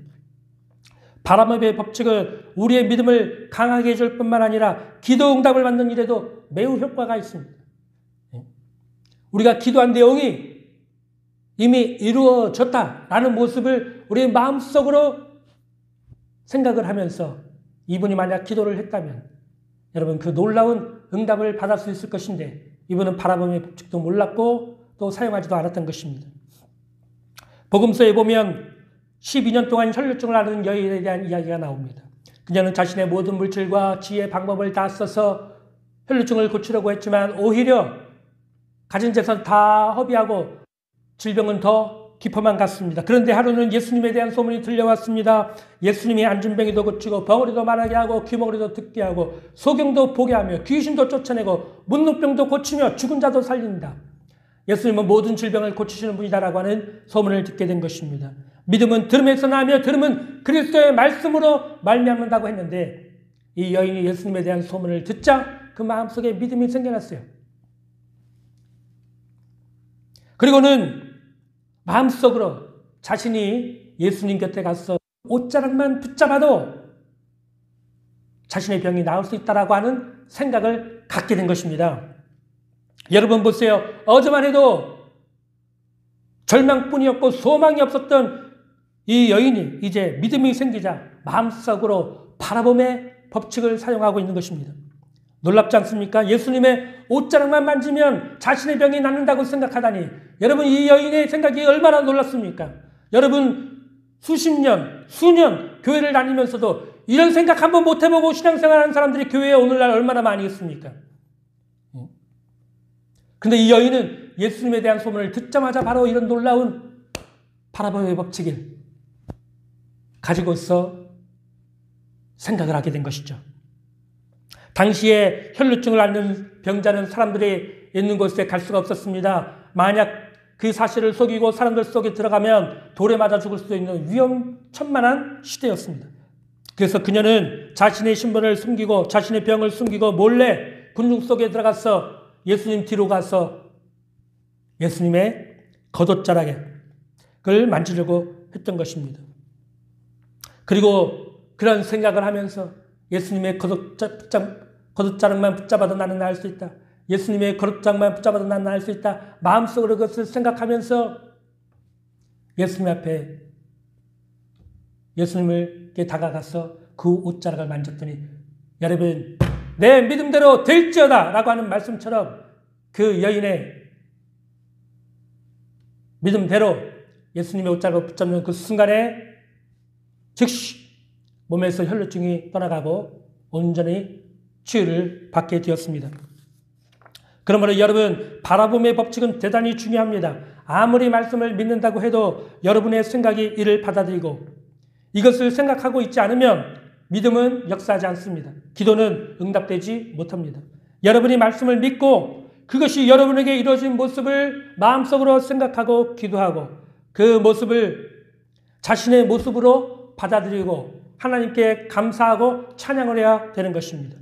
바라봄의 법칙은 우리의 믿음을 강하게 해줄 뿐만 아니라 기도 응답을 받는 일에도 매우 효과가 있습니다. 우리가 기도한 내용이 이미 이루어졌다라는 모습을 우리의 마음속으로 생각을 하면서 이분이 만약 기도를 했다면 여러분 그 놀라운 응답을 받을 수 있을 것인데 이분은 바라봄의 법칙도 몰랐고 또 사용하지도 않았던 것입니다. 복음서에 보면 12년 동안 혈루증을 앓는 여인에 대한 이야기가 나옵니다. 그녀는 자신의 모든 물질과 지혜 방법을 다 써서 혈루증을 고치려고 했지만 오히려 가진 재산 다 허비하고 질병은 더 깊어만 갔습니다. 그런데 하루는 예수님에 대한 소문이 들려왔습니다. 예수님이 안진뱅이도 고치고 벙어리도 말하게 하고 귀머거리도 듣게 하고 소경도 보게 하며 귀신도 쫓아내고 문둥병도 고치며 죽은 자도 살린다. 예수님은 모든 질병을 고치시는 분이다라고 하는 소문을 듣게 된 것입니다. 믿음은 들음에서 나며 들음은 그리스도의 말씀으로 말미암는다고 했는데 이 여인이 예수님에 대한 소문을 듣자 그 마음속에 믿음이 생겨났어요. 그리고는 마음속으로 자신이 예수님 곁에 가서 옷자락만 붙잡아도 자신의 병이 나을 수 있다라고 하는 생각을 갖게 된 것입니다. 여러분 보세요. 어제만 해도 절망뿐이었고 소망이 없었던 이 여인이 이제 믿음이 생기자 마음속으로 바라봄의 법칙을 사용하고 있는 것입니다. 놀랍지 않습니까? 예수님의 옷자락만 만지면 자신의 병이 낫는다고 생각하다니 여러분 이 여인의 생각이 얼마나 놀랐습니까? 여러분 수십 년, 수년 교회를 다니면서도 이런 생각 한번 못 해보고 신앙생활하는 사람들이 교회에 오늘날 얼마나 많이 있습니까? 근데 이 여인은 예수님에 대한 소문을 듣자마자 바로 이런 놀라운 바라봄의 법칙을 가지고서 생각을 하게 된 것이죠. 당시에 혈루증을 앓는 병자는 사람들이 있는 곳에 갈 수가 없었습니다. 만약 그 사실을 속이고 사람들 속에 들어가면 돌에 맞아 죽을 수도 있는 위험천만한 시대였습니다. 그래서 그녀는 자신의 신분을 숨기고 자신의 병을 숨기고 몰래 군중 속에 들어가서 예수님 뒤로 가서 예수님의 겉옷자락을 만지려고 했던 것입니다. 그리고 그런 생각을 하면서 예수님의 겉옷자락만 붙잡아도 나는 나을 수 있다. 예수님의 겉옷자락만 붙잡아도 나는 나을 수 있다. 마음속으로 그것을 생각하면서 예수님 앞에 예수님께 다가가서 그 옷자락을 만졌더니 여러분 내 믿음대로 될지어다 라고 하는 말씀처럼 그 여인의 믿음대로 예수님의 옷자락을 붙잡는 그 순간에 즉시 몸에서 혈루증이 떠나가고 온전히 치유를 받게 되었습니다. 그러므로 여러분 바라봄의 법칙은 대단히 중요합니다. 아무리 말씀을 믿는다고 해도 여러분의 생각이 이를 받아들이고 이것을 생각하고 있지 않으면 믿음은 역사하지 않습니다. 기도는 응답되지 못합니다. 여러분이 말씀을 믿고 그것이 여러분에게 이루어진 모습을 마음속으로 생각하고 기도하고 그 모습을 자신의 모습으로 받아들이고 하나님께 감사하고 찬양을 해야 되는 것입니다.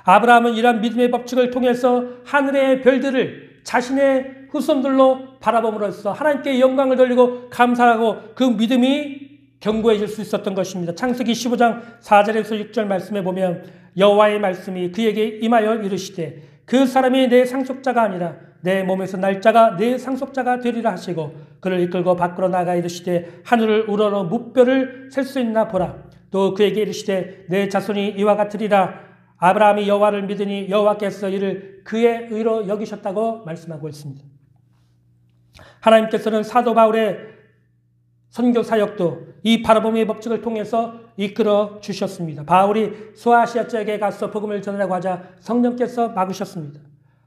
아브라함은 이러한 믿음의 법칙을 통해서 하늘의 별들을 자신의 후손들로 바라봄으로써 하나님께 영광을 돌리고 감사하고 그 믿음이 견고해질 수 있었던 것입니다. 창세기 15장 4절에서 6절 말씀에 보면 여호와의 말씀이 그에게 임하여 이르시되 그 사람이 내 상속자가 아니라 내 몸에서 날 자가 내 상속자가 되리라 하시고 그를 이끌고 밖으로 나가 이르시되 하늘을 우러러 무뼈를 셀 수 있나 보라. 또 그에게 이르시되 내 자손이 이와 같으리라. 아브라함이 여호와를 믿으니 여호와께서 이를 그의 의로 여기셨다고 말씀하고 있습니다. 하나님께서는 사도 바울의 선교 사역도 이 바라봄의 법칙을 통해서 이끌어 주셨습니다. 바울이 소아시아 지역에 가서 복음을 전하라고 하자 성령께서 막으셨습니다.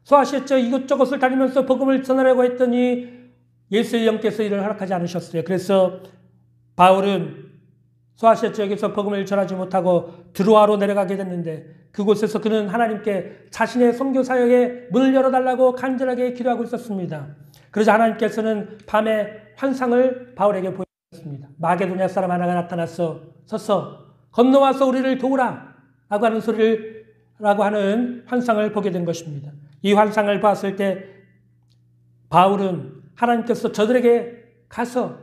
소아시아 지역 이것저것을 다니면서 복음을 전하라고 했더니 예수의 영께서 이를 허락하지 않으셨어요. 그래서 바울은 소아시아 지역에서 복음을 전하지 못하고 드로아로 내려가게 됐는데 그곳에서 그는 하나님께 자신의 선교 사역에 문을 열어달라고 간절하게 기도하고 있었습니다. 그러자 하나님께서는 밤에 환상을 바울에게 보여주셨습니다. 마게도냐 사람 하나가 나타나서 서서 건너와서 우리를 도우라 라고 하는 환상을 보게 된 것입니다. 이 환상을 봤을 때 바울은 하나님께서 저들에게 가서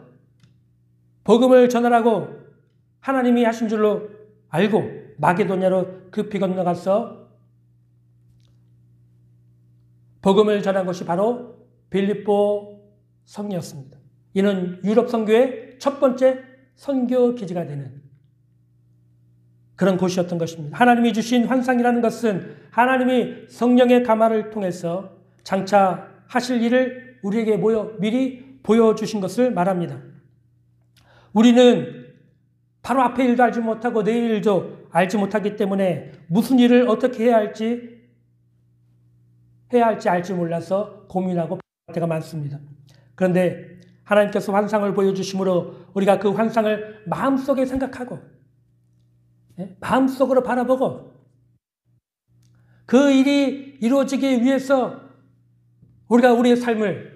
복음을 전하라고 하나님이 하신 줄로 알고 마게도냐로 급히 건너가서 복음을 전한 것이 바로 빌립보 성이었습니다. 이는 유럽 선교의 첫 번째 선교 기지가 되는 그런 곳이었던 것입니다. 하나님이 주신 환상이라는 것은 하나님이 성령의 가마를 통해서 장차 하실 일을 우리에게 미리 보여주신 것을 말합니다. 우리는 바로 앞의 일도 알지 못하고 내일 일도 알지 못하기 때문에 무슨 일을 어떻게 해야 할지 알지 몰라서 고민하고 때가 많습니다. 그런데 하나님께서 환상을 보여주심으로 우리가 그 환상을 마음속에 생각하고 마음속으로 바라보고 그 일이 이루어지기 위해서 우리가 우리의 삶을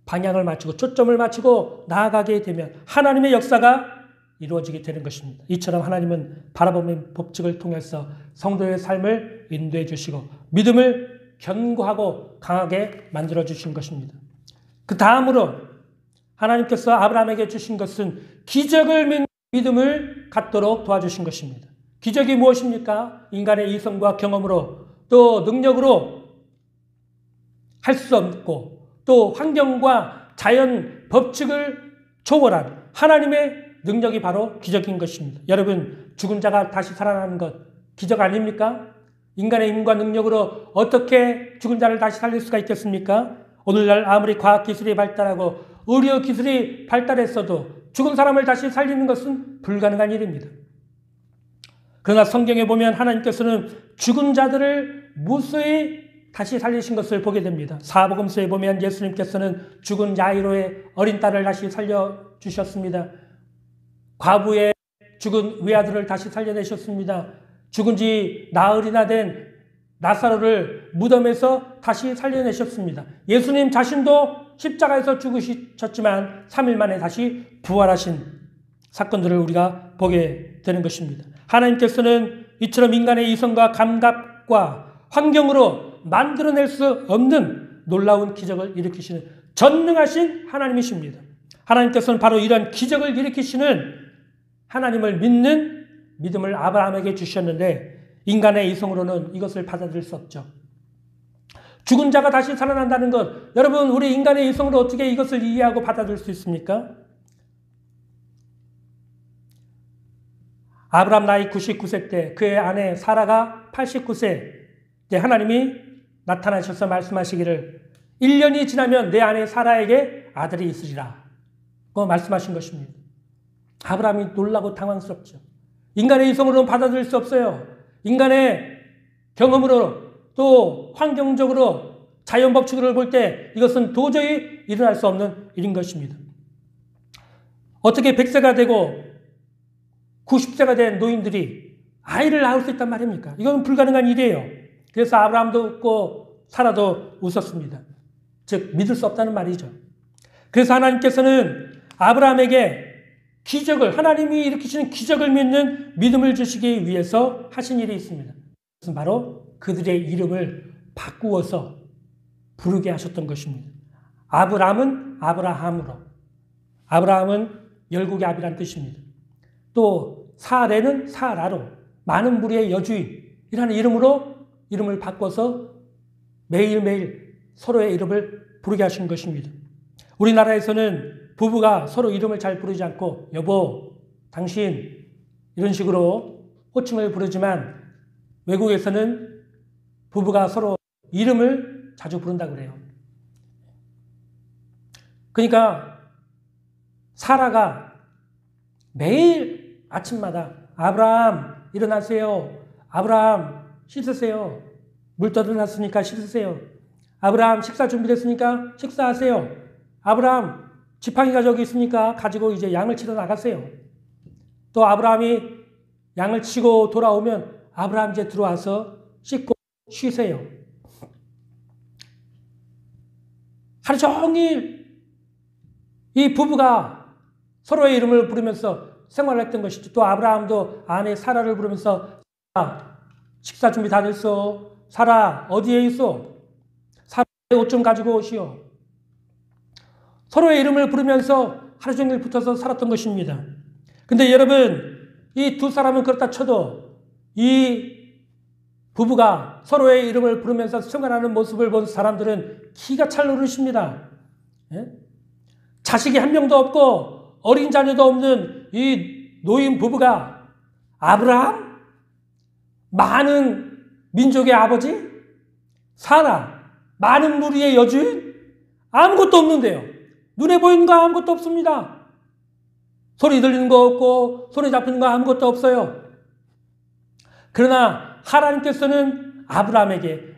방향을 맞추고 초점을 맞추고 나아가게 되면 하나님의 역사가 이루어지게 되는 것입니다. 이처럼 하나님은 바라보는 법칙을 통해서 성도의 삶을 인도해 주시고 믿음을 견고하고 강하게 만들어 주신 것입니다. 그 다음으로 하나님께서 아브라함에게 주신 것은 기적을 믿는 믿음을 갖도록 도와주신 것입니다. 기적이 무엇입니까? 인간의 이성과 경험으로 또 능력으로 할 수 없고 또 환경과 자연 법칙을 초월한 하나님의 능력이 바로 기적인 것입니다. 여러분, 죽은 자가 다시 살아나는 것 기적 아닙니까? 인간의 힘과 능력으로 어떻게 죽은 자를 다시 살릴 수가 있겠습니까? 오늘날 아무리 과학기술이 발달하고 의료기술이 발달했어도 죽은 사람을 다시 살리는 것은 불가능한 일입니다. 그러나 성경에 보면 하나님께서는 죽은 자들을 무수히 다시 살리신 것을 보게 됩니다. 사복음서에 보면 예수님께서는 죽은 야이로의 어린 딸을 다시 살려주셨습니다. 과부의 죽은 외아들을 다시 살려내셨습니다. 죽은 지 나흘이나 된 나사로를 무덤에서 다시 살려내셨습니다. 예수님 자신도 십자가에서 죽으셨지만 3일 만에 다시 부활하신 사건들을 우리가 보게 되는 것입니다. 하나님께서는 이처럼 인간의 이성과 감각과 환경으로 만들어낼 수 없는 놀라운 기적을 일으키시는 전능하신 하나님이십니다. 하나님께서는 바로 이런 기적을 일으키시는 하나님을 믿는 믿음을 아브라함에게 주셨는데 인간의 이성으로는 이것을 받아들일 수 없죠. 죽은 자가 다시 살아난다는 것, 여러분 우리 인간의 이성으로 어떻게 이것을 이해하고 받아들일 수 있습니까? 아브라함 나이 99세 때 그의 아내 사라가 89세 때 하나님이 나타나셔서 말씀하시기를 1년이 지나면 내 아내 사라에게 아들이 있으리라 고 말씀하신 것입니다. 아브라함이 놀라고 당황스럽죠. 인간의 이성으로는 받아들일 수 없어요. 인간의 경험으로 또 환경적으로 자연 법칙을 볼 때 이것은 도저히 일어날 수 없는 일인 것입니다. 어떻게 100세가 되고 90세가 된 노인들이 아이를 낳을 수 있단 말입니까? 이건 불가능한 일이에요. 그래서 아브라함도 웃고 사라도 웃었습니다. 즉 믿을 수 없다는 말이죠. 그래서 하나님께서는 아브라함에게 기적을, 하나님이 일으키시는 기적을 믿는 믿음을 주시기 위해서 하신 일이 있습니다. 그것은 바로 그들의 이름을 바꾸어서 부르게 하셨던 것입니다. 아브람은 아브라함으로, 아브라함은 열국의 아비란 뜻입니다. 또 사레는 사라로, 많은 무리의 여주인이라는 이름을 바꿔서 매일매일 서로의 이름을 부르게 하신 것입니다. 우리나라에서는 부부가 서로 이름을 잘 부르지 않고 여보, 당신 이런 식으로 호칭을 부르지만 외국에서는 부부가 서로 이름을 자주 부른다고 그래요. 그러니까 사라가 매일 아침마다 아브라함 일어나세요. 아브라함 씻으세요. 물 떠들어놨으니까 씻으세요. 아브라함 식사 준비됐으니까 식사하세요. 아브라함 지팡이가 저기 있으니까 가지고 이제 양을 치러 나가세요. 또 아브라함이 양을 치고 돌아오면 아브라함 이제 들어와서 씻고 쉬세요. 하루 종일 이 부부가 서로의 이름을 부르면서 생활했던 것이죠. 또 아브라함도 아내 사라를 부르면서 식사 준비 다 됐어. 사라 어디에 있어? 사라 옷 좀 가지고 오시오. 서로의 이름을 부르면서 하루 종일 붙어서 살았던 것입니다. 근데 여러분 이 두 사람은 그렇다 쳐도 이 부부가 서로의 이름을 부르면서 생활하는 모습을 본 사람들은 기가 찰 노릇입니다. 예? 자식이 한 명도 없고 어린 자녀도 없는 이 노인 부부가 아브라함? 많은 민족의 아버지? 사라? 많은 무리의 여주인? 아무것도 없는데요. 눈에 보이는 거 아무것도 없습니다. 소리 들리는 거 없고 손에 잡히는 거 아무것도 없어요. 그러나 하나님께서는 아브라함에게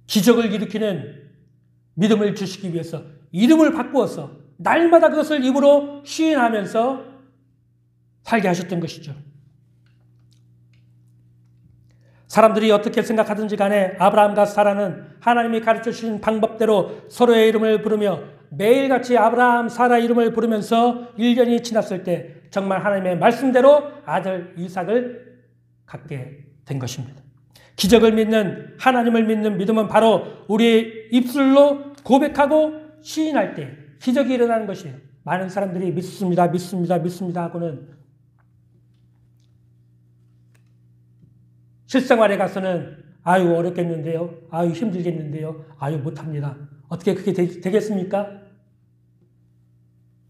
기적을 일으키는 믿음을 주시기 위해서 이름을 바꾸어서 날마다 그것을 입으로 시인하면서 살게 하셨던 것이죠. 사람들이 어떻게 생각하든지 간에 아브라함과 사라는 하나님이 가르쳐 주신 방법대로 서로의 이름을 부르며 매일같이 아브라함, 사라 이름을 부르면서 1년이 지났을 때 정말 하나님의 말씀대로 아들 이삭을 갖게 된 것입니다. 기적을 믿는 하나님을 믿는 믿음은 바로 우리의 입술로 고백하고 시인할 때 기적이 일어나는 것이에요. 많은 사람들이 믿습니다, 믿습니다, 믿습니다 하고는 실생활에 가서는 아유 어렵겠는데요. 아유 힘들겠는데요. 아유 못합니다. 어떻게 그게 되겠습니까?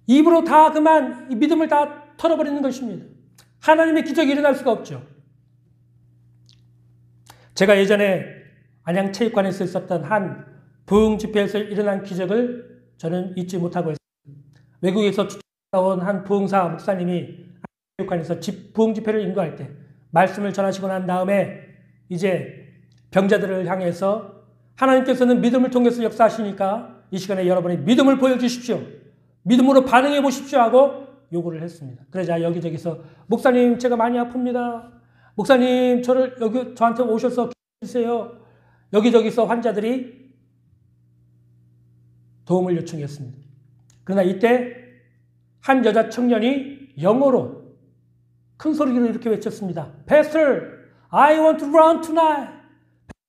입으로 다 그만 이 믿음을 다 털어버리는 것입니다. 하나님의 기적이 일어날 수가 없죠. 제가 예전에 안양체육관에서 있었던 한 부흥 집회에서 일어난 기적을 저는 잊지 못하고 있습니다. 외국에서 온 한 부흥사 목사님이 체육관에서 부흥 집회를 인도할 때 말씀을 전하시고 난 다음에 이제 병자들을 향해서 하나님께서는 믿음을 통해서 역사하시니까 이 시간에 여러분이 믿음을 보여주십시오. 믿음으로 반응해 보십시오 하고 요구를 했습니다. 그러자 여기저기서 목사님 제가 많이 아픕니다. 목사님 저한테 오셔서 기도해주세요. 여기저기서 환자들이 도움을 요청했습니다. 그러나 이때 한 여자 청년이 영어로 큰 소리로 이렇게 외쳤습니다. Pastor, I want to run tonight.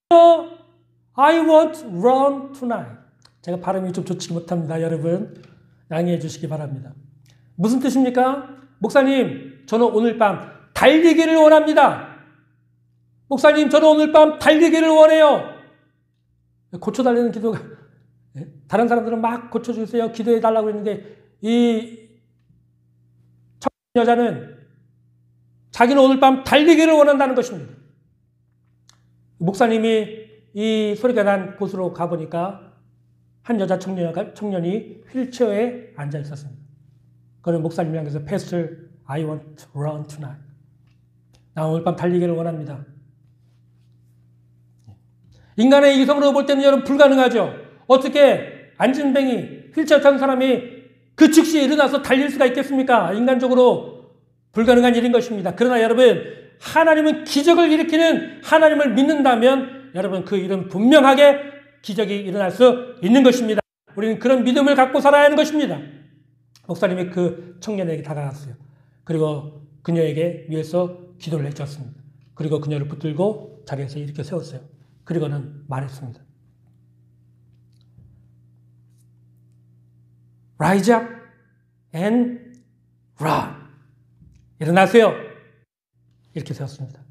Pastor, I want to run tonight. 제가 발음이 좀 좋지 못합니다. 여러분 양해해 주시기 바랍니다. 무슨 뜻입니까? 목사님, 저는 오늘 밤 달리기를 원합니다. 목사님, 저는 오늘 밤 달리기를 원해요. 고쳐달라는 기도가 다른 사람들은 막 고쳐주세요. 기도해달라고 했는데 이 여자는 자기는 오늘 밤 달리기를 원한다는 것입니다. 목사님이 이 소리가 난 곳으로 가보니까 한 여자 청년이 휠체어에 앉아 있었습니다. 그는 목사님이 향해서 Pastor, I want to run tonight. 나 오늘 밤 달리기를 원합니다. 인간의 이성으로 볼 때는 여러분 불가능하죠. 어떻게 안진뱅이 휠체어 탄 사람이 그 즉시 일어나서 달릴 수가 있겠습니까? 인간적으로 불가능한 일인 것입니다. 그러나 여러분 하나님은 기적을 일으키는 하나님을 믿는다면 여러분 그 일은 분명하게 기적이 일어날 수 있는 것입니다. 우리는 그런 믿음을 갖고 살아야 하는 것입니다. 목사님이 그 청년에게 다가갔어요. 그리고 그녀에게 위해서 기도를 해주었습니다. 그리고 그녀를 붙들고 자리에서 이렇게 세웠어요. 그리고는 말했습니다. Rise up and run. 일어나세요. 이렇게 세웠습니다.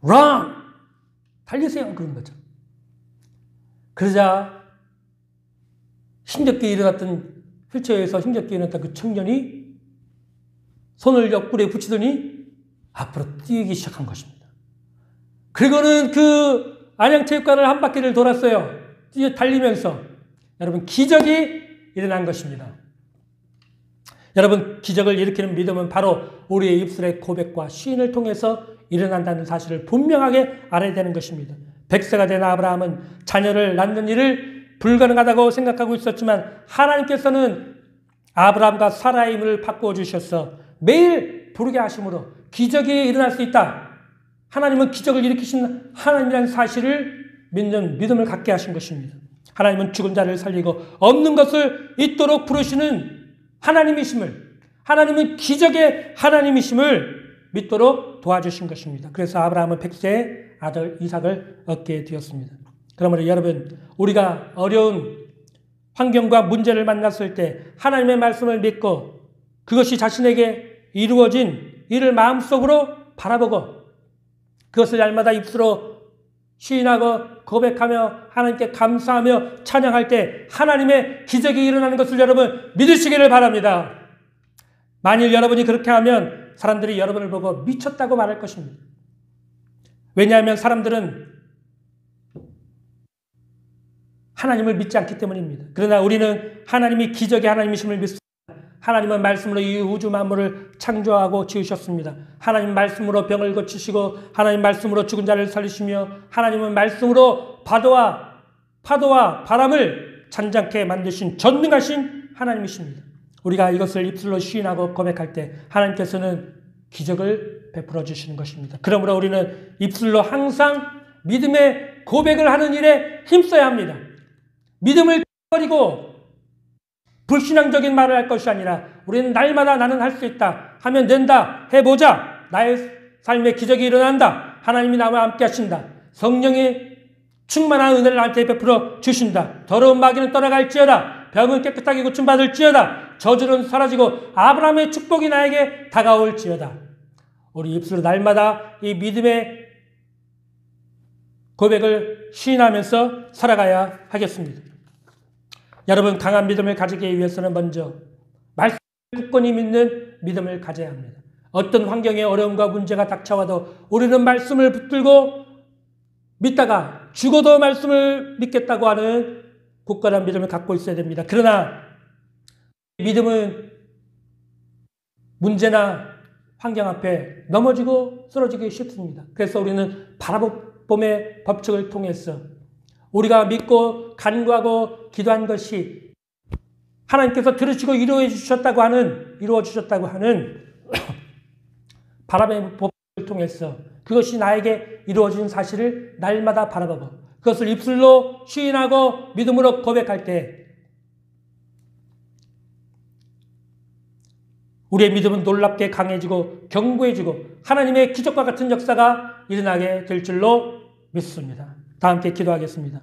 Run! 달리세요. 그런 거죠. 그러자 힘겹게 일어났던 휠체어에서 힘겹게 일어났던 그 청년이 손을 옆구리에 붙이더니 앞으로 뛰기 시작한 것입니다. 그리고는 그 안양체육관을 한 바퀴를 돌았어요. 달리면서. 여러분, 기적이 일어난 것입니다. 여러분, 기적을 일으키는 믿음은 바로 우리의 입술의 고백과 시인을 통해서 일어난다는 사실을 분명하게 알아야 되는 것입니다. 100세가 된 아브라함은 자녀를 낳는 일을 불가능하다고 생각하고 있었지만 하나님께서는 아브라함과 사라의 힘을 바꾸어 주셔서 매일 부르게 하심으로 기적이 일어날 수 있다. 하나님은 기적을 일으키신 하나님이라는 사실을 믿는 믿음을 갖게 하신 것입니다. 하나님은 죽은 자를 살리고 없는 것을 있도록 부르시는 하나님이심을, 하나님은 기적의 하나님이심을 믿도록 도와주신 것입니다. 그래서 아브라함은 100세의 아들 이삭을 얻게 되었습니다. 그러므로 여러분, 우리가 어려운 환경과 문제를 만났을 때 하나님의 말씀을 믿고 그것이 자신에게 이루어진 일을 마음속으로 바라보고 그것을 날마다 입술로 시인하고 고백하며 하나님께 감사하며 찬양할 때 하나님의 기적이 일어나는 것을 여러분 믿으시기를 바랍니다. 만일 여러분이 그렇게 하면 사람들이 여러분을 보고 미쳤다고 말할 것입니다. 왜냐하면 사람들은 하나님을 믿지 않기 때문입니다. 그러나 우리는 하나님이 기적의 하나님이심을 믿습니다. 하나님은 말씀으로 이 우주 만물을 창조하고 지으셨습니다. 하나님 말씀으로 병을 고치시고 하나님 말씀으로 죽은 자를 살리시며 하나님은 말씀으로 파도와 바람을 잔잔케 만드신 전능하신 하나님이십니다. 우리가 이것을 입술로 시인하고 고백할 때 하나님께서는 기적을 베풀어 주시는 것입니다. 그러므로 우리는 입술로 항상 믿음의 고백을 하는 일에 힘써야 합니다. 믿음을 버리고 불신앙적인 말을 할 것이 아니라 우리는 날마다 나는 할 수 있다. 하면 된다. 해보자. 나의 삶에 기적이 일어난다. 하나님이 나와 함께 하신다. 성령이 충만한 은혜를 나한테 베풀어 주신다. 더러운 마귀는 떠나갈지어다. 병은 깨끗하게 고침받을지어다. 저주는 사라지고 아브라함의 축복이 나에게 다가올지어다. 우리 입술로 날마다 이 믿음의 고백을 시인하면서 살아가야 하겠습니다. 여러분, 강한 믿음을 가지기 위해서는 먼저 말씀을 굳건히 믿는 믿음을 가져야 합니다. 어떤 환경의 어려움과 문제가 닥쳐와도 우리는 말씀을 붙들고 믿다가 죽어도 말씀을 믿겠다고 하는 굳건한 믿음을 갖고 있어야 됩니다. 그러나 믿음은 문제나 환경 앞에 넘어지고 쓰러지기 쉽습니다. 그래서 우리는 바라봄의 법칙을 통해서 우리가 믿고 간구하고 기도한 것이 하나님께서 들으시고 이루어 주셨다고 하는 바람의 법칙을 통해서 그것이 나에게 이루어진 사실을 날마다 바라보고 그것을 입술로 시인하고 믿음으로 고백할 때 우리의 믿음은 놀랍게 강해지고 견고해지고 하나님의 기적과 같은 역사가 일어나게 될 줄로 믿습니다. 다 함께 기도하겠습니다.